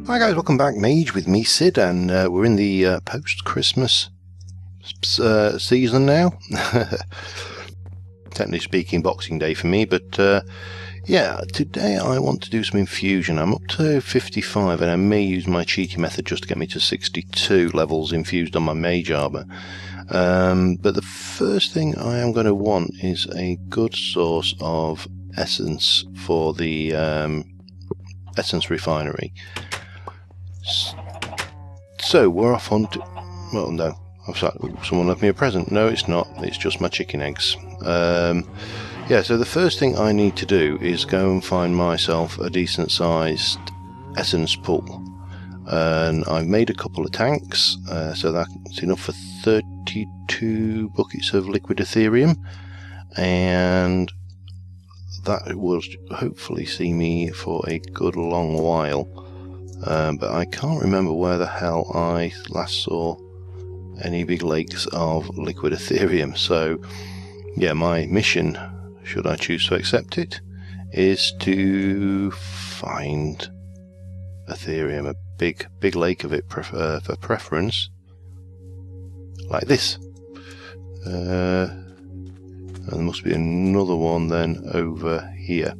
Hi guys, welcome back. Mage with me, Sid, and we're in the post-Christmas season now. Technically speaking, Boxing Day for me, but yeah, today I want to do some infusion. I'm up to 55, and I may use my cheaty method just to get me to 62 levels infused on my Mage armor. But the first thing I am going to want is a good source of essence for the essence refinery. So we're off on to... well, no, someone left me a present. No, it's not. It's just my chicken eggs. Yeah, so the first thing I need to do is go and find myself a decent sized essence pool. And I've made a couple of tanks, so that's enough for 32 buckets of liquid Ethereum. And that will hopefully see me for a good long while. But I can't remember where the hell I last saw any big lakes of liquid Ethereum. So, yeah, my mission, should I choose to accept it, is to find Ethereum, a big lake of it for preference, like this. And there must be another one then over here.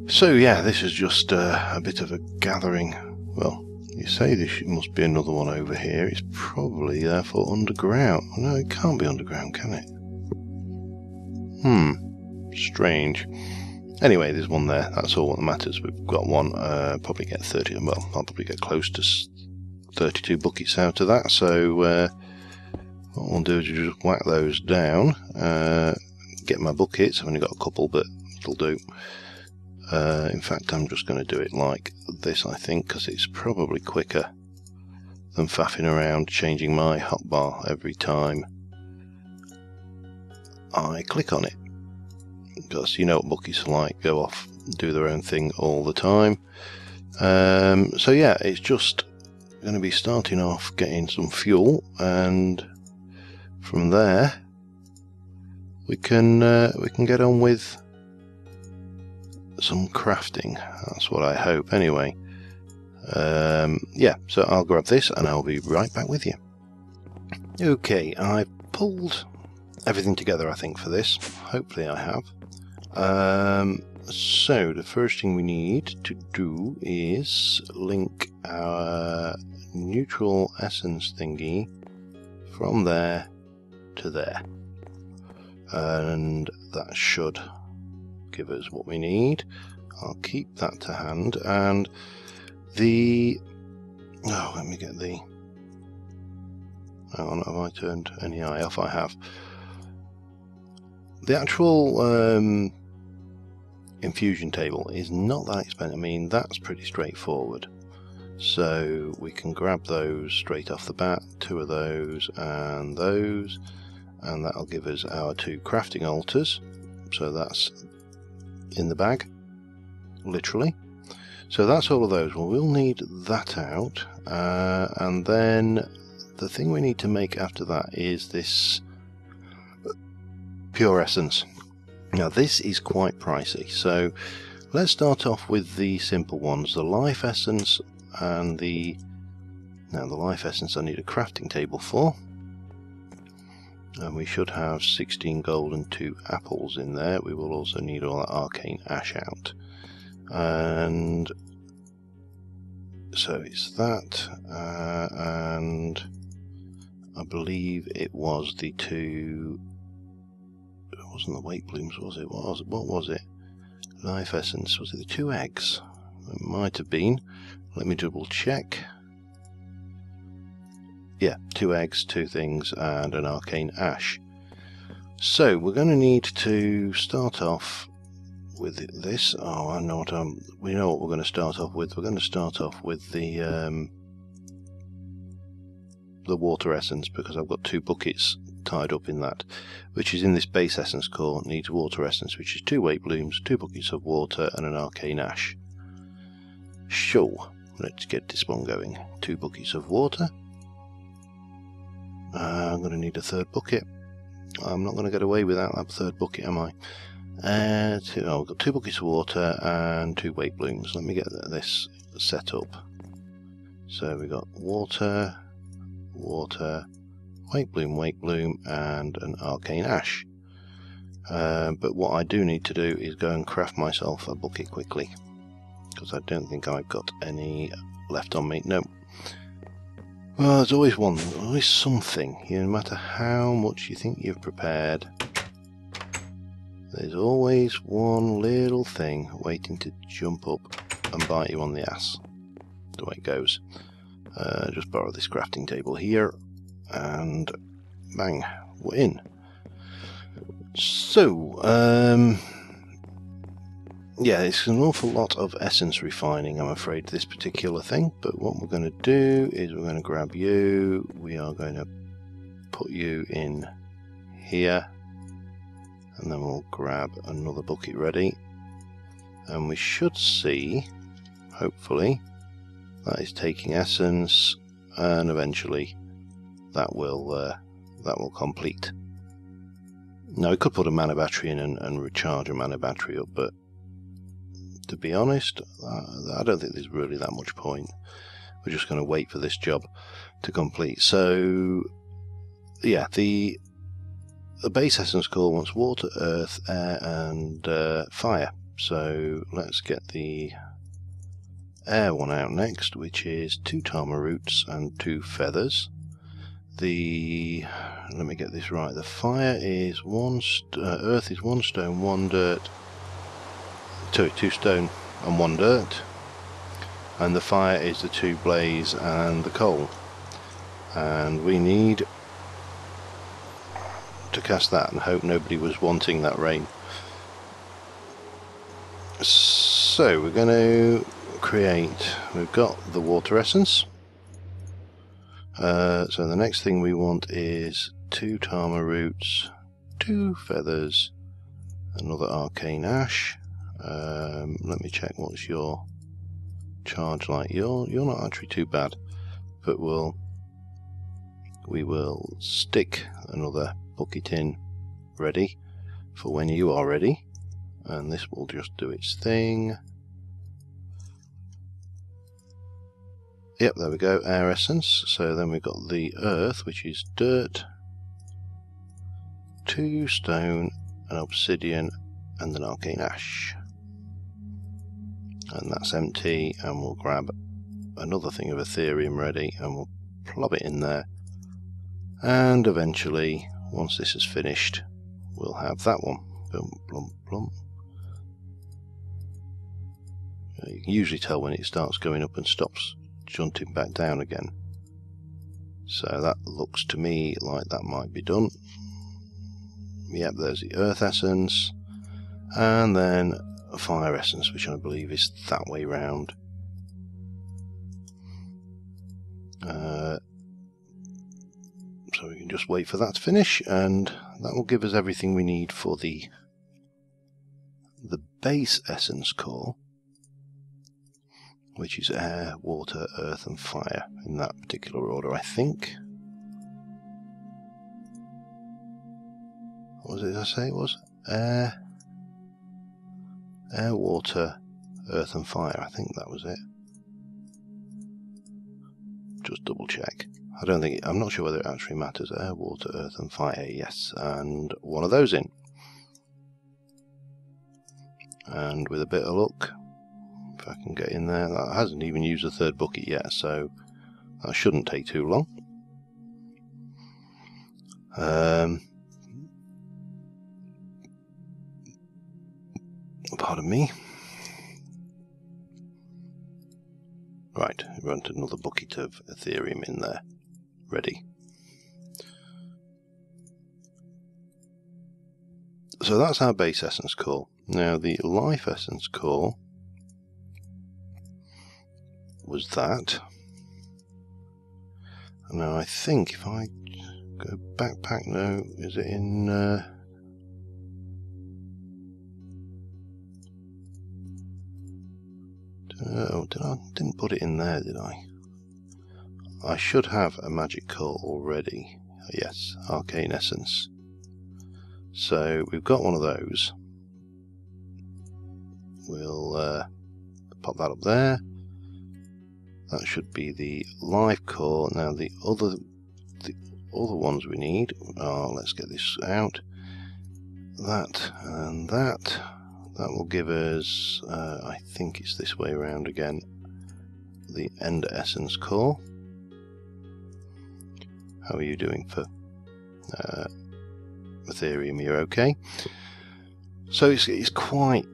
So yeah, this is just a bit of a gathering. Well, you say this must be another one over here. It's probably therefore underground. No, it can't be underground, can it? Strange. Anyway, there's one there. That's all that matters. We've got one. Probably get 30. Well, I'll probably get close to 32 buckets out of that. So what we'll do is just whack those down. Get my buckets. I've only got a couple, but it'll do. In fact, I'm just going to do it like this, I think, because it's probably quicker than faffing around changing my hotbar every time I click on it. Because you know what buckets are like, go off, do their own thing all the time. So yeah, it's just going to be starting off getting some fuel, and from there we can get on with some crafting. That's what I hope anyway. Yeah, so I'll grab this and I'll be right back with you. Okay, I've pulled everything together, I think, for this. Hopefully I have. So the first thing we need to do is link our neutral essence thingy from there to there, and that should give us what we need. I'll keep that to hand, and let me get the... hang on, have I turned any eye off? I have. The actual infusion table is not that expensive. I mean, that's pretty straightforward. So we can grab those straight off the bat, 2 of those, and that'll give us our 2 crafting altars. So that's in the bag, literally. So that's all of those. Well, we'll need that out, and then the thing we need to make after that is this pure essence. Now this is quite pricey, so let's start off with the simple ones, the life essence and the life essence I need a crafting table for, and we should have 16 gold and 2 apples in there. We will also need all that arcane ash out, and so it's that, and I believe it was the 2... it wasn't the weight blooms, was it? What was it? Life essence, was it the 2 eggs? It might have been. Let me double check. Yeah, 2 eggs, 2 things, and an arcane ash. So we're going to need to start off with this. Oh, I know what we know what we're going to start off with. We're going to start off with the water essence, because I've got 2 buckets tied up in that, which is in this base essence core. Needs water essence, which is 2 weight blooms, 2 buckets of water, and an arcane ash. So let's get this one going. 2 buckets of water. I'm going to need a 3rd bucket. I'm not going to get away without that 3rd bucket, am I? We've got 2 buckets of water and 2 wake blooms. Let me get this set up. So we've got water, water, wake bloom, and an arcane ash. But what I do need to do is go and craft myself a bucket quickly, because I don't think I've got any left on me. No. Well, there's always one, always something. No matter how much you think you've prepared, there's always one little thing waiting to jump up and bite you on the ass. The way it goes. Just borrow this crafting table here, and bang, we're in. So, yeah, it's an awful lot of essence refining, I'm afraid, this particular thing. But what we're going to do is we're going to grab you. We are going to put you in here. And then we'll grab another bucket ready. And we should see, hopefully, that is taking essence. And eventually that will complete. Now, we could put a mana battery in and recharge a mana battery up, but to be honest, I don't think there's really that much point. We're just going to wait for this job to complete. So, yeah, the base essence core wants water, earth, air, and fire. So let's get the air one out next, which is 2 Tama roots and 2 feathers. Let me get this right. The fire is earth is 1 stone, 1 dirt. 2 stone and 1 dirt, and the fire is the 2 blaze and the coal, and we need to cast that and hope nobody was wanting that rain. So we're going to create, we've got the water essence, so the next thing we want is 2 Tama roots, 2 feathers, another arcane ash. Let me check what's your charge like. You're not actually too bad, but we will stick another bucket in ready for when you are ready, and this will just do its thing. Yep, there we go, air essence. So then we've got the earth, which is dirt, 2 stone, an obsidian, and an arcane ash. And that's empty, and we'll grab another thing of Ethereum ready and we'll plop it in there, and eventually once this is finished we'll have that one. Boom, plump, plump. You can usually tell when it starts going up and stops junting back down again, so that looks to me like that might be done. Yep, there's the earth essence, and then a fire essence, which I believe is that way round. So we can just wait for that to finish, and that will give us everything we need for the base essence core, which is air, water, earth, and fire in that particular order, I think. What did I say it was? Air, water, earth and fire. I think that was it. Just double check. I'm not sure whether it actually matters. Air, water, earth and fire. Yes, and one of those in. And with a bit of luck, if I can get in there, that hasn't even used the 3rd bucket yet, so that shouldn't take too long. Pardon me. Right, we want another bucket of Ethereum in there, ready. So that's our base essence core. Now the life essence core was that. Now I think if I go backpack, no, is it in... Oh, didn't put it in there, did I? I should have a magic core already. Yes, arcane essence. So we've got one of those. we'll pop that up there. That should be the life core. Now the other ones we need are, let's get this out, that and that. That will give us, I think it's this way around again, the Ender Essence core. How are you doing for Ethereum? You're okay. So it's quite,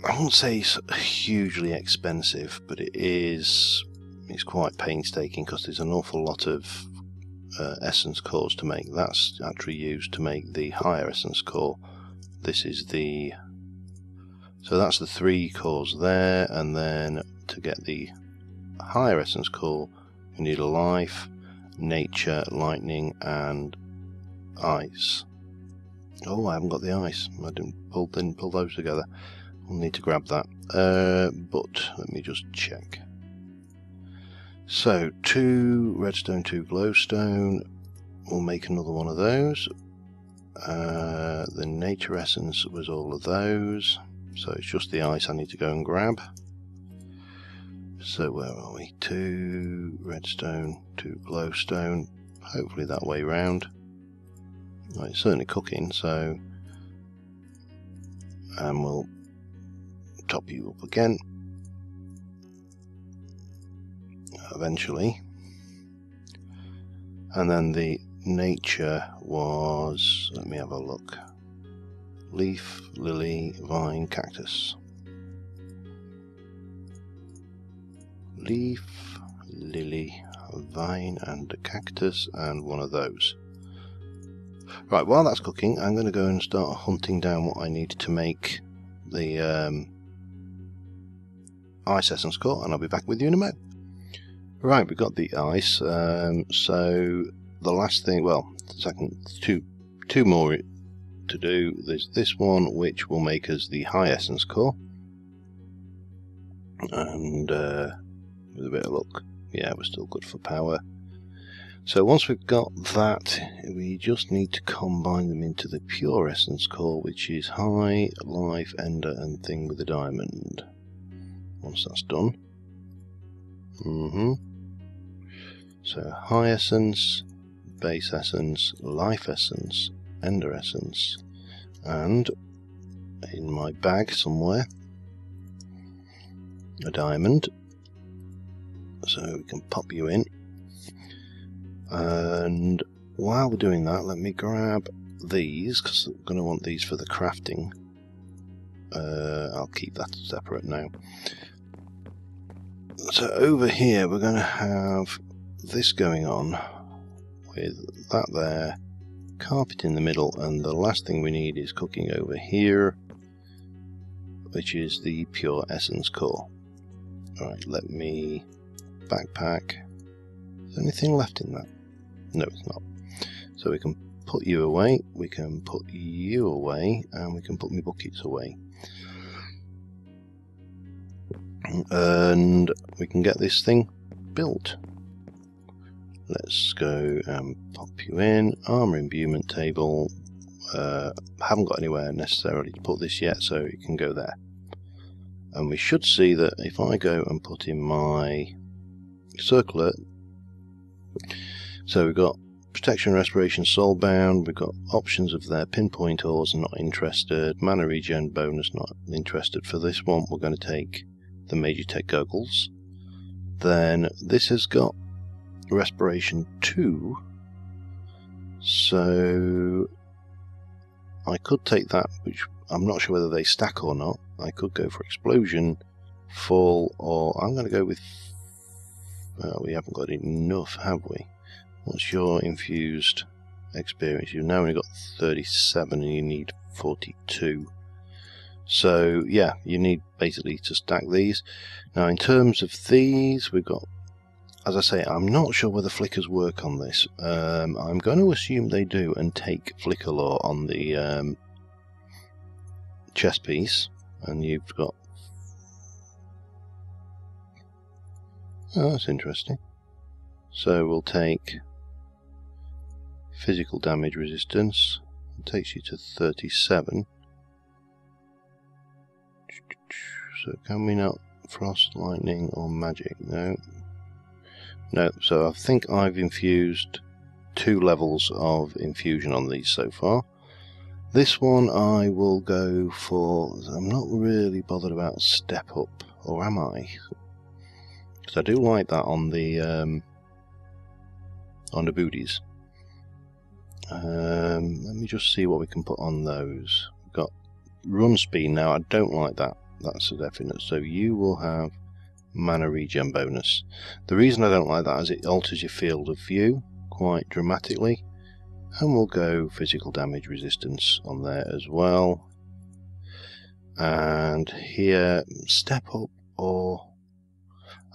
I won't say it's hugely expensive, but it's quite painstaking because there's an awful lot of essence cores to make. That's actually used to make the higher essence core. This is the, so that's the 3 cores there, and then to get the higher essence core you need a life, nature, lightning and ice. Oh, I haven't got the ice. I didn't pull those together. We'll need to grab that. But let me just check. So 2 redstone, 2 glowstone. We'll make another one of those. The nature essence was all of those. So it's just the ice I need to go and grab. So where are we? 2 redstone, 2 glowstone. Hopefully that way round. Well, it's certainly cooking, so, and we'll top you up again eventually. And then the nature was, let me have a look, leaf, lily, vine, cactus. Leaf, lily, vine and a cactus, and one of those. Right, while that's cooking, I'm going to go and start hunting down what I need to make the ice essence core, and I'll be back with you in a minute. Right, we've got the ice, so the last thing, well, two more to do. There's this one, which will make us the high essence core, and with a bit of luck, yeah, we're still good for power. So once we've got that, we just need to combine them into the pure essence core, which is high, life, ender, and thing with a diamond. Once that's done. So high essence, base essence, life essence, ender essence, and in my bag somewhere, a diamond. So we can pop you in. And while we're doing that, let me grab these, because I'm going to want these for the crafting. I'll keep that separate now. So over here we're going to have this going on with that there, carpet in the middle, and the last thing we need is cooking over here, which is the pure essence core. Alright, let me backpack. Is there anything left in that? No, it's not. So we can put you away, we can put you away, and we can put my buckets away. And we can get this thing built. Let's go and pop you in. Armor imbuement table. Haven't got anywhere necessarily to put this yet, so it can go there. And we should see that if I go and put in my circlet, so we've got protection, respiration, soulbound, we've got options of their pinpoint ores, not interested, mana regen bonus, not interested. For this one we're going to take the Mage Tech goggles. Then this has got respiration 2, so I could take that, which I'm not sure whether they stack or not. I could go for explosion, full, or I'm going to go with, we haven't got enough, have we? What's your infused experience? You've now only got 37 and you need 42. So yeah, you need basically to stack these. Now in terms of these, we've got, as I say, I'm not sure whether flickers work on this. I'm going to assume they do and take flicker lore on the chest piece. And you've got, oh, that's interesting. So we'll take physical damage resistance. It takes you to 37. So can we not frost, lightning, or magic? No. No, so I think I've infused 2 levels of infusion on these so far. This one I will go for. I'm not really bothered about step up, or am I? Because I do like that on the booties. Let me just see what we can put on those. We've got run speed now. I don't like that. That's a definite. So you will have mana regen bonus. The reason I don't like that is it alters your field of view quite dramatically. And we'll go physical damage resistance on there as well. And here, step up, or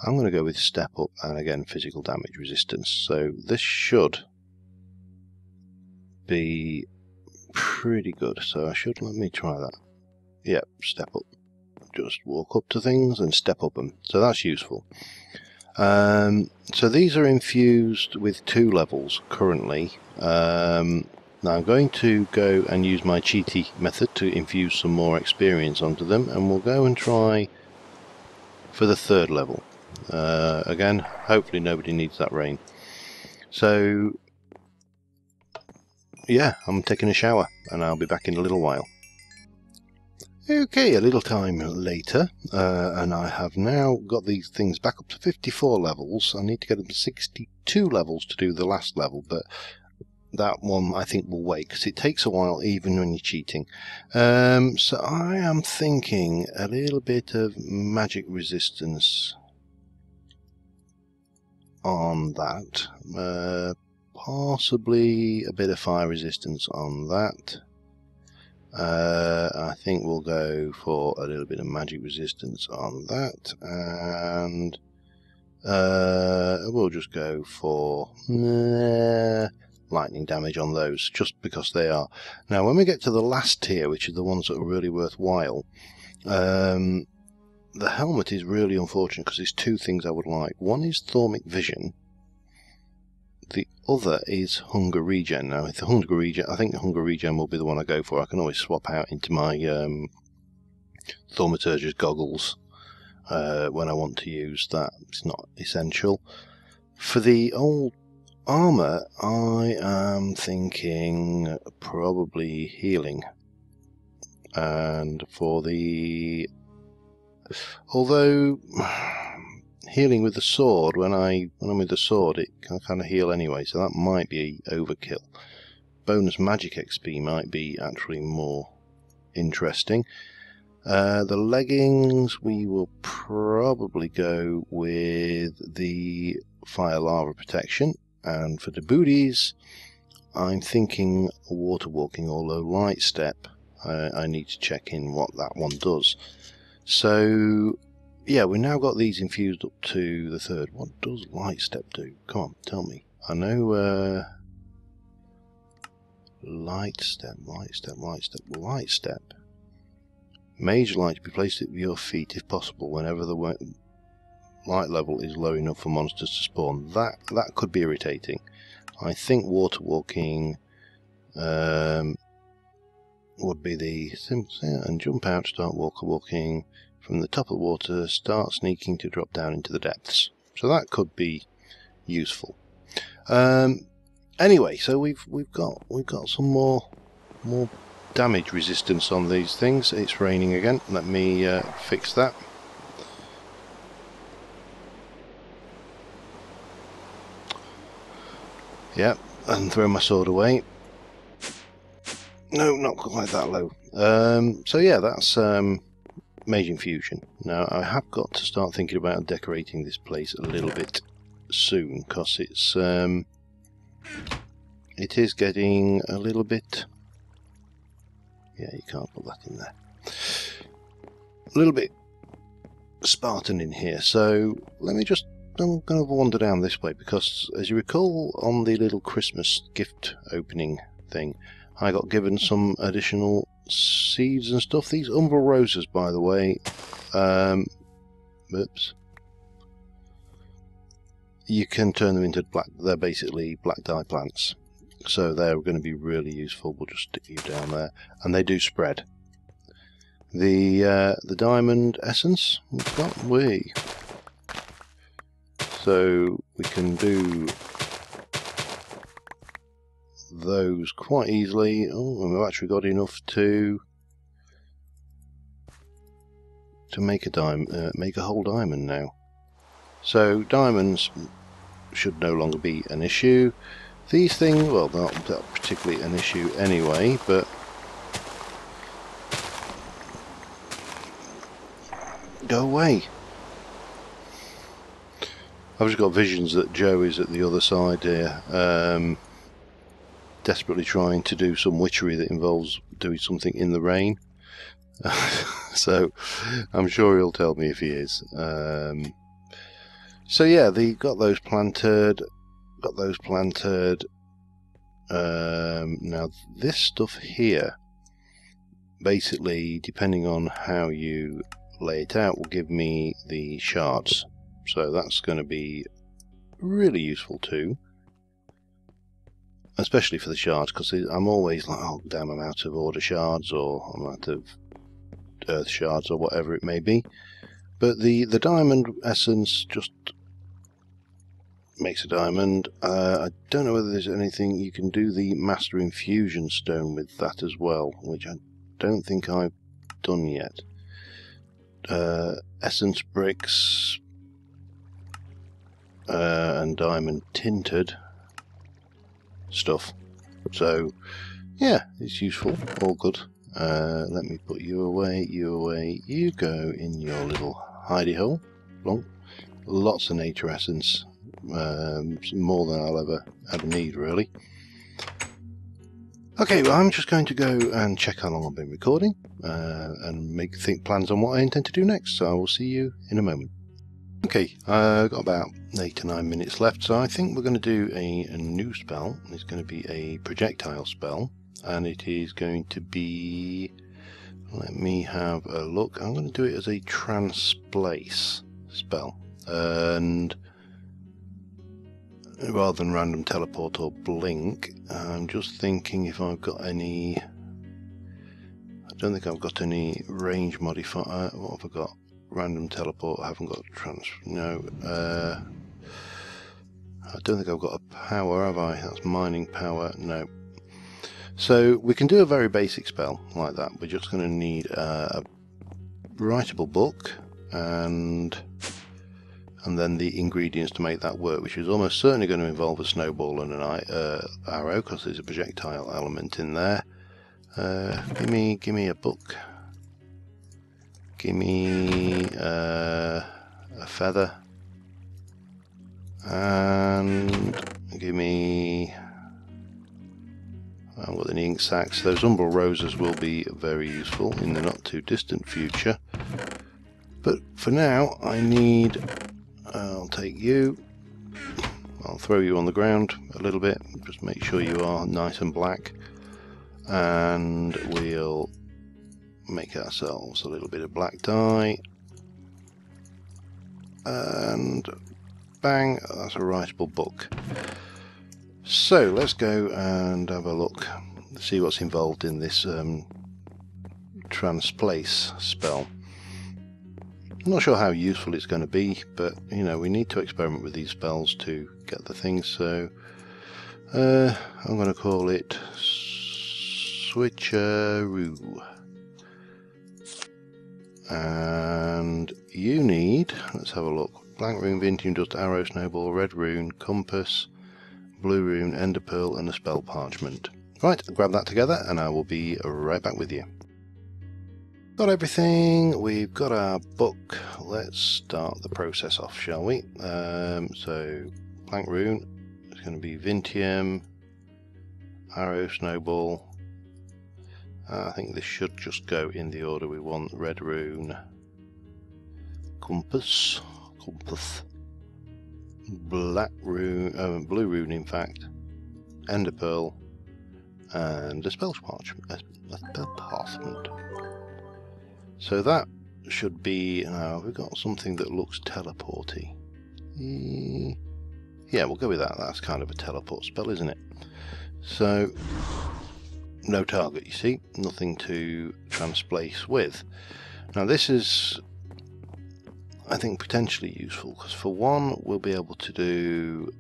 I'm going to go with step up and again physical damage resistance. So this should be pretty good. So let me try that. Yep, step up. Just walk up to things and step up them. So that's useful. So these are infused with 2 levels currently. Now I'm going to go and use my cheaty method to infuse some more experience onto them, and we'll go and try for the 3rd level. Again, hopefully nobody needs that rain. So yeah, I'm taking a shower and I'll be back in a little while. Okay, a little time later, and I have now got these things back up to 54 levels. I need to get them to 62 levels to do the last level, but that one I think will wait, because it takes a while even when you're cheating. So I am thinking a little bit of magic resistance on that, possibly a bit of fire resistance on that. I think we'll go for a little bit of magic resistance on that, and we'll just go for lightning damage on those, just because they are. Now when we get to the last tier, which are the ones that are really worthwhile, the helmet is really unfortunate because there's 2 things I would like. One is Thaumic Vision. The other is Hunger Regen. Now, if the Hunger Regen, I think the Hunger Regen will be the one I go for. I can always swap out into my Thaumaturge's goggles when I want to use that. It's not essential. For the old armour, I am thinking probably healing. And for the... although... healing with the sword, when I'm with the sword, it can kind of heal anyway, so that might be overkill. Bonus magic XP might be actually more interesting. The leggings, we will probably go with the fire lava protection, and for the booties, I'm thinking water walking, although light step, I need to check in what that one does. So yeah, we've now got these infused up to the 3rd. What does light step do? Come on, tell me. I know light step. Light step. Mage light to be placed at your feet if possible whenever the light level is low enough for monsters to spawn. That could be irritating. I think water walking would be the simple, and jump out, start walking. From the top of the water, start sneaking to drop down into the depths. So that could be useful. Anyway, so we've got some more damage resistance on these things. It's raining again. Let me fix that. Yep, and throw my sword away. No, not quite that low. So yeah, that's Mage Infusion. Now I have got to start thinking about decorating this place a little bit soon, because it is getting a little bit... yeah, you can't put that in there. A little bit Spartan in here, so let me just... I'm going to wander down this way, because as you recall on the little Christmas gift opening thing, I got given some additional seeds and stuff. These umbral roses, by the way, oops, you can turn them into black. They're basically black dye plants, so they're going to be really useful. We'll just stick you down there, and they do spread. The diamond essence we've got. So we can do those quite easily. Oh, and we've actually got enough to make a whole diamond now. So diamonds should no longer be an issue. These things, well, not particularly an issue anyway, but go away. I've just got visions that Joe is at the other side here, desperately trying to do some witchery that involves doing something in the rain. So I'm sure he'll tell me if he is. So yeah, got those planted. Now this stuff here, basically, depending on how you lay it out, will give me the shards. So that's going to be really useful too, especially for the shards, because I'm always like, oh damn, I'm out of order shards, or I'm out of earth shards, or whatever it may be. But the diamond essence just makes a diamond. I don't know whether there's anything you can do the master infusion stone with that as well, which I don't think I've done yet. Essence bricks and diamond tinted stuff. So yeah, it's useful, all good. Let me put you away, you go in your little hidey hole. Lots of nature essence, more than I'll ever need really. Okay, well, I'm just going to go and check how long I've been recording and think plans on what I intend to do next, so I will see you in a moment. Okay, I've got about 8 to 9 minutes left, so I think we're going to do a new spell. It's going to be a projectile spell, and it is going to be, let me have a look, I'm going to do it as a transplace spell, and rather than random teleport or blink, I'm just thinking if I've got any, I don't think I've got any range modifier. What have I got? Random teleport, I haven't got no, I don't think I've got a power, have I? That's mining power, no. So we can do a very basic spell like that. We're just going to need a writable book and then the ingredients to make that work, which is almost certainly going to involve a snowball and an arrow, because there's a projectile element in there. Give me a book. Give me a feather, and give me, I haven't got any ink sacks. Those umbral roses will be very useful in the not too distant future, but for now I need, I'll take you, I'll throw you on the ground a little bit, just make sure you are nice and black, and we'll make ourselves a little bit of black dye, and bang, that's a writable book. So let's go and have a look, see what's involved in this transplace spell. I'm not sure how useful it's going to be, but you know, we need to experiment with these spells to get the things, so I'm going to call it Switcheroo. And you need, let's have a look, blank rune, Vintium dust, arrow, snowball, red rune, compass, blue rune, ender pearl, and a spell parchment. Right, I'll grab that together and I will be right back with you. Got everything, we've got our book. Let's start the process off, shall we? So blank rune, it's going to be Vintium, arrow, snowball. I think this should just go in the order we want. Red rune, compass, black rune, blue rune in fact, ender pearl, and a spell parchment. So that should be, now we've got something that looks teleporty. Yeah, we'll go with that. That's kind of a teleport spell, isn't it? So no target, you see, nothing to transplace with. Now this is, I think, potentially useful, because for one, we'll be able to do,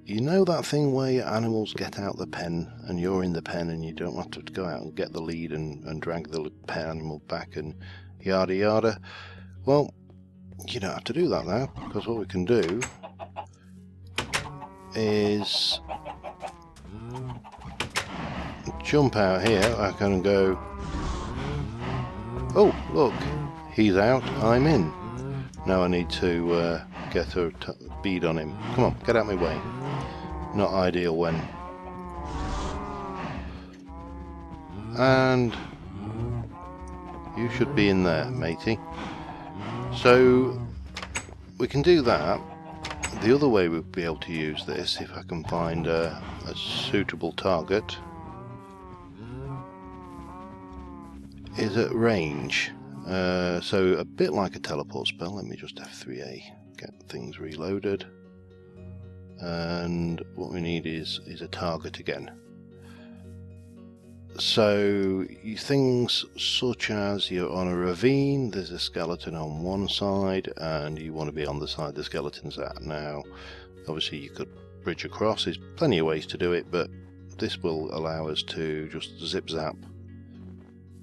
you know, that thing where your animals get out the pen and you're in the pen and you don't have to go out and get the lead and drag the pen animal back and yada yada. Well, you don't have to do that now, because what we can do is jump out here. I can go, oh look, he's out, I'm in. Now I need to get a bead on him. Come on, get out of my way. Not ideal when. And you should be in there, matey. So we can do that. The other way we'd be able to use this, if I can find a suitable target, is at range. So a bit like a teleport spell. Let me just F3A, get things reloaded. And what we need is a target again. So things such as you're on a ravine, there's a skeleton on one side and you want to be on the side the skeleton's at. Now obviously you could bridge across, there's plenty of ways to do it, but this will allow us to just zip zap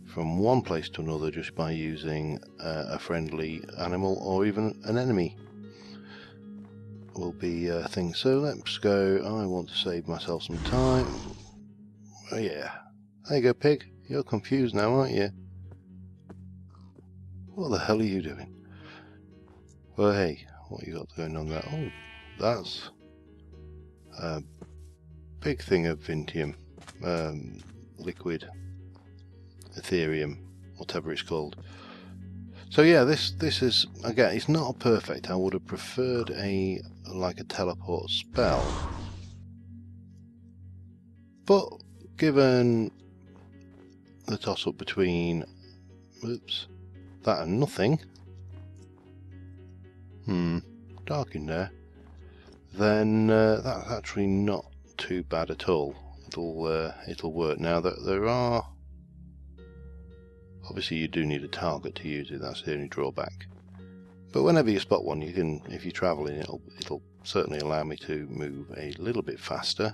from one place to another just by using a friendly animal or even an enemy will be a thing. So let's go, I want to save myself some time. Oh yeah, there you go, pig. You're confused now, aren't you? What the hell are you doing? Well, hey, what you got going on there? Oh, that's a big thing of Vintium, liquid Ethereum, whatever it's called. So yeah, this is, again, it's not perfect. I would have preferred like a teleport spell, but given the toss up between that and nothing, dark in there, then that's actually not too bad at all. It'll work. Now that there are, obviously you do need a target to use it, that's the only drawback. But whenever you spot one, you can, if you're travelling, it'll certainly allow me to move a little bit faster.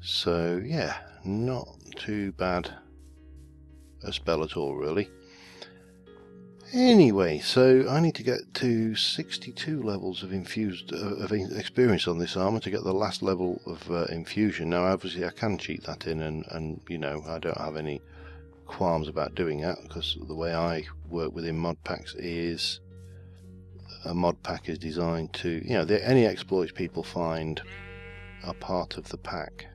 So yeah, not too bad a spell at all, really. Anyway, so I need to get to 62 levels of infused of experience on this armor to get the last level of infusion. Now obviously I can cheat that in, and you know, I don't have any qualms about doing that, because the way I work within mod packs is a mod pack is designed to, you know, any exploits people find are part of the pack.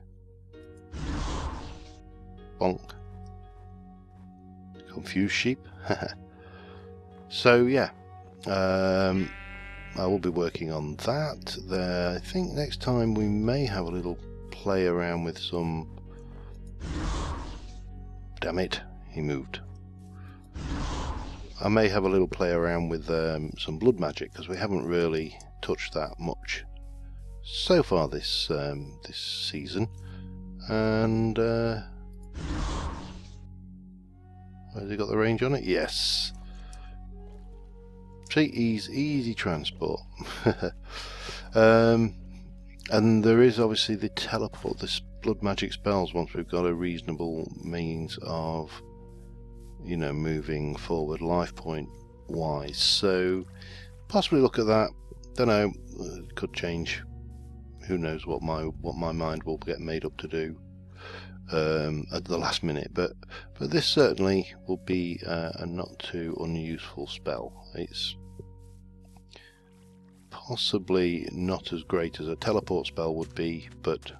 Bonk. Confused sheep. So yeah, I will be working on that. I think next time we may have a little play around with some. Damn it, he moved. I may have a little play around with some blood magic, because we haven't really touched that much so far this this season. And has he got the range on it? Yes. See, easy transport. And there is obviously the teleport, this blood magic spells, once we've got a reasonable means of, you know, moving forward life point wise. So possibly look at that. Don't know, it could change. Who knows what my mind will get made up to do at the last minute, but this certainly will be a not too unuseful spell. It's possibly not as great as a teleport spell would be, but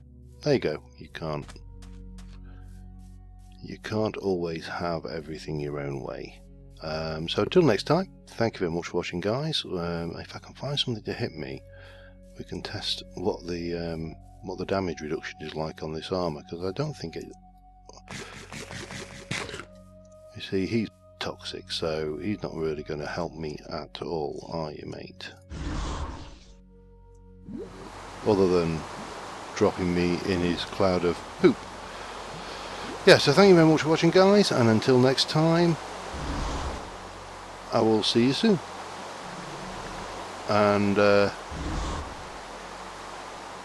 there you go. You can't always have everything your own way. So until next time, thank you very much for watching, guys. If I can find something to hit me, we can test what the damage reduction is like on this armor, because I don't think it. You see, he's toxic, so he's not really going to help me at all, are you, mate? Other than dropping me in his cloud of poop. yeah, so thank you very much for watching, guys, and until next time, I will see you soon. And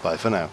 bye for now.